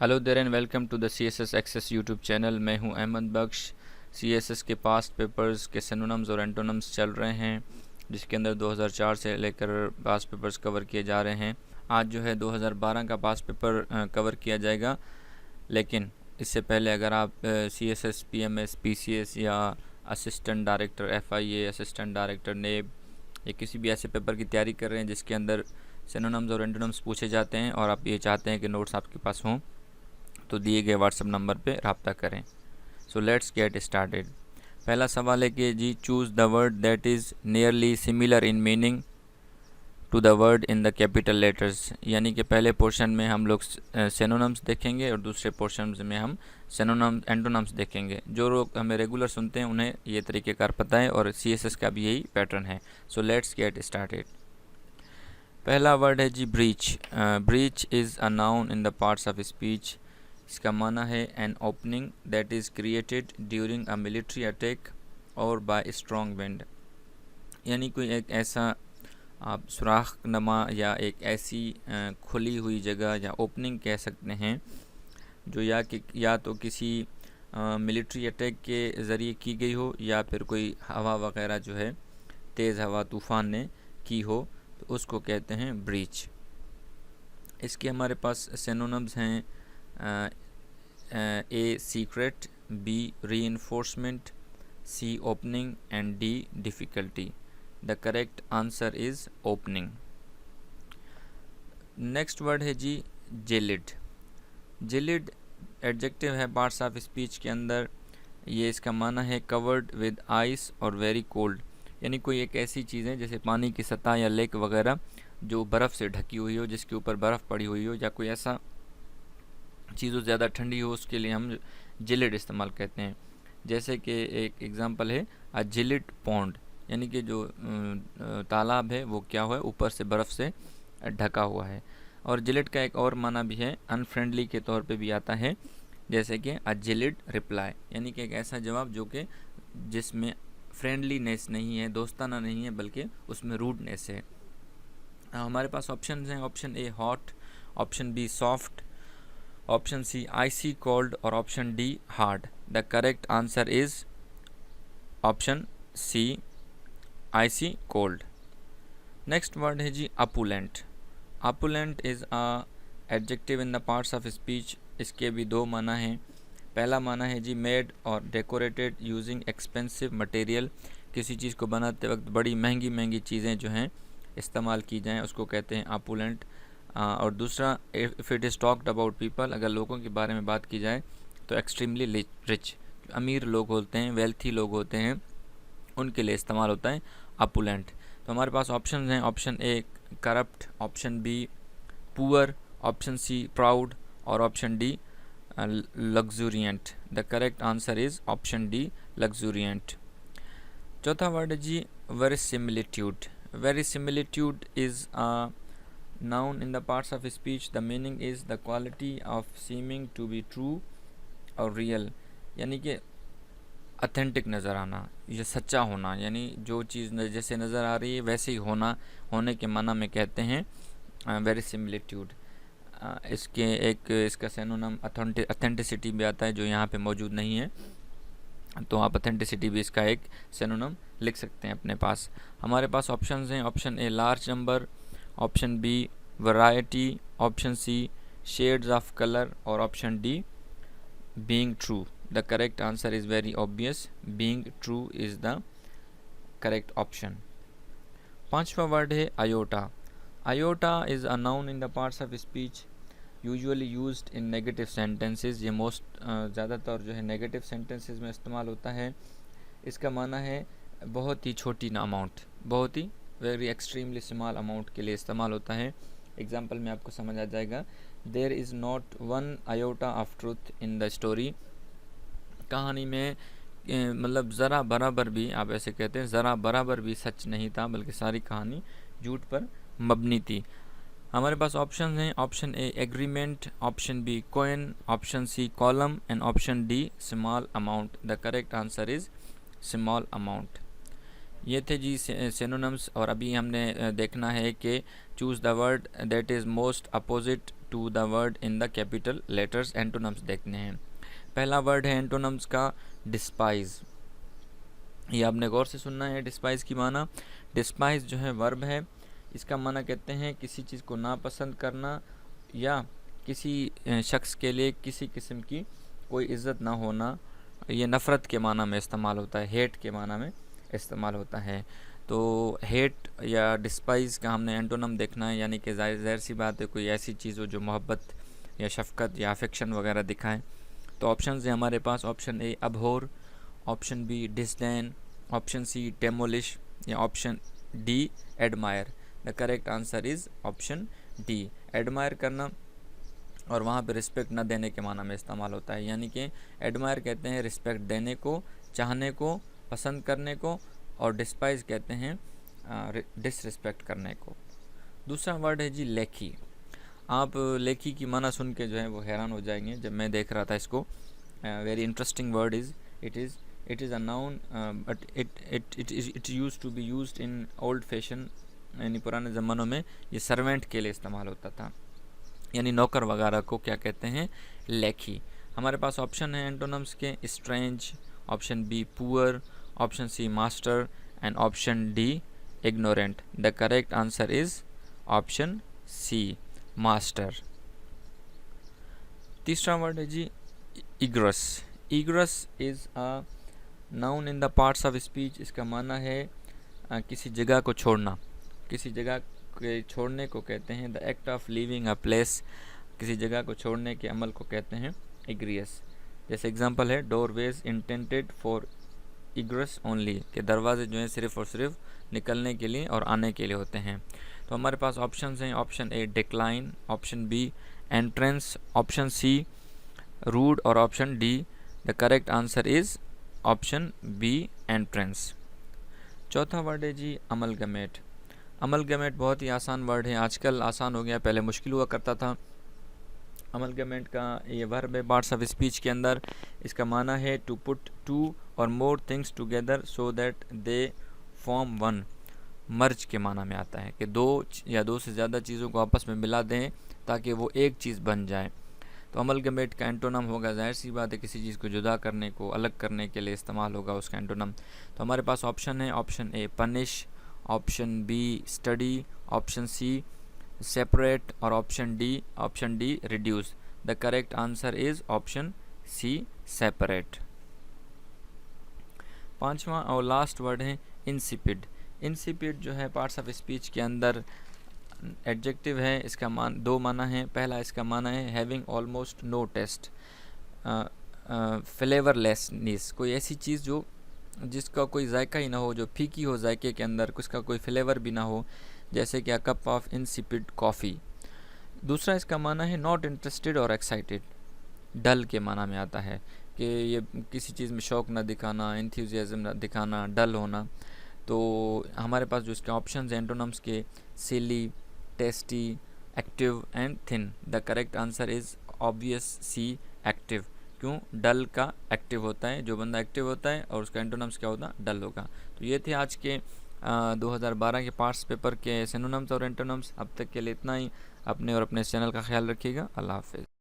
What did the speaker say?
Hello there and welcome to the CSS access YouTube channel. मैं हूं Ahmad Bakhsh. CSS के past papers के synonyms और एंटोनिम्स चल रहे हैं, जिसके अंदर 2004 से लेकर पास्ट पेपर्स कवर किए जा रहे हैं। आज जो है 2012 का पास्ट पेपर कवर किया जाएगा, लेकिन इससे पहले अगर आप CSS, PMS, PCS या assistant director FIA, assistant director नेब या किसी भी ऐसे पेपर की तैयारी कर रहे हैं जिसके अंदर सिनोनिम्स और एंटोनिम्स पूछे जाते हैं और आप ये चाहते हैं कि नोट्स आपके पास हों, तो दिए गए व्हाट्सएप नंबर पे रब्ता करें। So let's get started. पहला सवाल है कि जी choose the word that is nearly similar in meaning to the word in the capital letters. यानी कि पहले पोर्शन में हम लोग सिनोनिम्स देखेंगे और दूसरे पोर्शन में हम सिनोनिम्स एंटोनिम्स देखेंगे। जो लोग हमें रेगुलर सुनते हैं उन्हें ये तरीक़ेकार पता है और CSS का भी यही पैटर्न है। So let's get started. पहला वर्ड है जी breach. Breach is a noun in the parts of speech. इसका माना है an opening that is created during a military attack और बाय स्ट्रॉन्ग विंड। यानी कोई एक ऐसा आप सुराख नमा या एक ऐसी खुली हुई जगह या ओपनिंग कह सकते हैं जो या तो किसी मिलिट्री अटैक के ज़रिए की गई हो या फिर कोई हवा वगैरह जो है तेज़ हवा तूफ़ान ने की हो, तो उसको कहते हैं ब्रीच। इसके हमारे पास सिनोनिम्स हैं A secret, B reinforcement, C opening and D difficulty. The correct answer is opening. Next word है जी जेलिड। जेलिड एडजेक्टिव है पार्ट्स ऑफ स्पीच के अंदर। ये इसका माना है कवर्ड विद आइस और वेरी कोल्ड। यानी कोई एक ऐसी चीज़ है जैसे पानी की सतह या लेक वगैरह जो बर्फ़ से ढकी हुई हो, जिसके ऊपर बर्फ़ पड़ी हुई हो, या कोई ऐसा चीज़ों ज़्यादा ठंडी हो, उसके लिए हम जिलिड इस्तेमाल कहते हैं। जैसे कि एक एग्ज़ाम्पल है अ जिलिड पॉन्ड, यानी कि जो तालाब है वो क्या हुआ है, ऊपर से बर्फ़ से ढका हुआ है। और जिलिड का एक और माना भी है, अनफ्रेंडली के तौर पे भी आता है, जैसे कि अ जिलिड रिप्लाई, यानी कि एक ऐसा जवाब जो कि जिसमें फ्रेंडलीनेस नहीं है, दोस्ताना नहीं है, बल्कि उसमें रूडनेस है। हमारे पास ऑप्शन हैं, option A hot, option B soft, option C icy cold और option D hard. The correct answer is option C icy cold. Next word है जी opulent. Opulent is a adjective in the parts of speech. इसके भी दो माना हैं। पहला माना है जी मेड और डेकोरेटेड यूजिंग एक्सपेंसिव मटेरियल। किसी चीज़ को बनाते वक्त बड़ी महंगी महंगी चीज़ें जो हैं इस्तेमाल की जाएँ, उसको कहते हैं अपुलेंट। और दूसरा if it is talked about people, अगर लोगों के बारे में बात की जाए तो एक्सट्रीमली रिच, अमीर लोग होते हैं, वेल्थी लोग होते हैं, उनके लिए इस्तेमाल होता है अपुलेंट। तो हमारे पास ऑप्शन हैं, option A corrupt, option B poor, option C proud और option D luxuriant. The correct answer is option D luxuriant. चौथा वर्ड है जी verisimilitude. Verisimilitude is a noun in the parts of speech. The meaning is the quality of seeming to be true और real, यानी कि authentic नज़र आना या सच्चा होना, यानी जो चीज़ जैसे नज़र आ रही है वैसे ही होने के माना में कहते हैं वेरिसिमिलिट्यूड। इसका सिनोनिम अथेंटिसिटी भी आता है, जो यहाँ पे मौजूद नहीं है, तो आप अथेंटिसिटी भी इसका एक सिनोनिम लिख सकते हैं अपने पास। हमारे पास ऑप्शंस हैं, option A large number, option B variety, option C shades of colour और option D being true. The correct answer is very obvious, being true is the correct option. पांचवा वर्ड है iota. Iota is a noun in the parts of speech usually used in negative sentences. ये ज़्यादातर जो है negative sentences में इस्तेमाल होता है। इसका माना है बहुत ही छोटी ना अमाउंट, बहुत ही वेरी एक्सट्रीमली स्मॉल अमाउंट के लिए इस्तेमाल होता है। एग्जाम्पल में आपको समझ आ जाएगा, there is not one iota of truth in the story. कहानी में मतलब ज़रा बराबर भी, आप ऐसे कहते हैं, ज़रा बराबर भी सच नहीं था, बल्कि सारी कहानी झूठ पर मबनी थी। हमारे पास ऑप्शन हैं, option A agreement, option B coin, option C column and option D small amount. The correct answer is small amount. ये थे जी सिनोनिम्स। और अभी हमने देखना है कि choose the word that is most opposite to the word in the capital letters. Antonyms देखने हैं। पहला वर्ड है एंटोनम्स का डिस्पाइज। ये आपने गौर से सुनना है। डिस्पाइज की माना, डिस्पाइज जो है वर्ब है, इसका माना कहते हैं किसी चीज़ को नापसंद करना या किसी शख्स के लिए किसी किस्म की कोई इज़्ज़त ना होना। ये नफ़रत के माना में इस्तेमाल होता है, हेट के माना में इस्तेमाल होता है। तो हेट या डिस्पाइज का हमने एंटोनम देखना है, यानी कि ज़ाहिर सी बात है कोई ऐसी चीज़ हो जो मोहब्बत या शफ़क़त या अफेक्शन वगैरह दिखाएं। तो ऑप्शन है हमारे पास, option A abhor, option B disdain, option C demolish या option D admire. The correct answer is option D. Admire करना और वहाँ पे रिस्पेक्ट न देने के माना में इस्तेमाल होता है, यानी कि एडमायर कहते हैं रिस्पेक्ट देने को, चाहने को, पसंद करने को, और डिस्पाइज कहते हैं डिसरिस्पेक्ट करने को। दूसरा वर्ड है जी लेखी। आप लेखी की माना सुन के जो है वो हैरान हो जाएंगे जब मैं देख रहा था इसको। Very interesting word is it is a noun but it use to be used in old fashion, यानी पुराने ज़मानों में ये सर्वेंट के लिए इस्तेमाल होता था, यानी नौकर वगैरह को क्या कहते हैं, लेखी। हमारे पास ऑप्शन है एंटोनम्स के strange, option B poor, option C master and option D ignorant. The correct answer is option C master. तीसरा वर्ड है जी egress. Egress is a noun in the parts of speech. इसका माना है किसी जगह को छोड़ना, किसी जगह के छोड़ने को कहते हैं the act of leaving a place. किसी जगह को छोड़ने के अमल को कहते हैं इग्रियस। जैसे एग्जांपल है डोरवेज इंटेंटेड फॉर इग्रस ओनली, के दरवाजे जो हैं सिर्फ़ और सिर्फ निकलने के लिए और आने के लिए होते हैं। तो हमारे पास ऑप्शन हैं, option A decline, option B entrance, option C rude और option D. The correct answer is option B entrance. चौथा वर्ड है जी अमलगमेट। अमलगमेट बहुत ही आसान वर्ड है, आजकल आसान हो गया, पहले मुश्किल हुआ करता था। अमलगमेट का ये वर्ब है पार्ट्स ऑफ स्पीच के अंदर। इसका माना है टू पुट टू और more things together so that they form one. Merge के माना में आता है कि दो या दो से ज़्यादा चीज़ों को आपस में मिला दें ताकि वो एक चीज़ बन जाए। तो अमलगमेट का एंटोनम होगा, जाहिर सी बात है किसी चीज़ को जुदा करने को, अलग करने के लिए इस्तेमाल होगा उसका एंटोनम। तो हमारे पास ऑप्शन है, option A punish, option B study, option C separate और option D reduce. The correct answer is option C separate. पांचवा और लास्ट वर्ड है इंसिपिड। इंसिपिड जो है पार्ट्स ऑफ स्पीच के अंदर एडजेक्टिव है। इसका दो माना है। पहला इसका माना है हैविंग ऑलमोस्ट नो टेस्ट, फ्लेवरलेसनेस, कोई ऐसी चीज़ जो जिसका कोई जायका ही ना हो, जो फीकी हो जायके के अंदर, उसका कोई फ्लेवर भी ना हो, जैसे कि a cup of insipid coffee. दूसरा इसका माना है नॉट इंटरेस्टेड और एक्साइटेड, डल के माना में आता है कि ये किसी चीज़ में शौक़ ना दिखाना, एंथुसियाज्म ना दिखाना, डल होना। तो हमारे पास जो इसके ऑप्शन हैं एंटोनम्स के silly, tasty, active and thin. The correct answer is obvious C active. क्यों? डल का एक्टिव होता है, जो बंदा एक्टिव होता है, और उसका एंटोनम्स क्या होता है, डल होगा। तो ये थे आज के 2012 के पार्ट्स पेपर के सिनोनिम्स और एंटोनम्स। अब तक के लिए इतना ही। अपने और अपने चैनल का ख्याल रखिएगा। अल्लाह हाफ़िज़।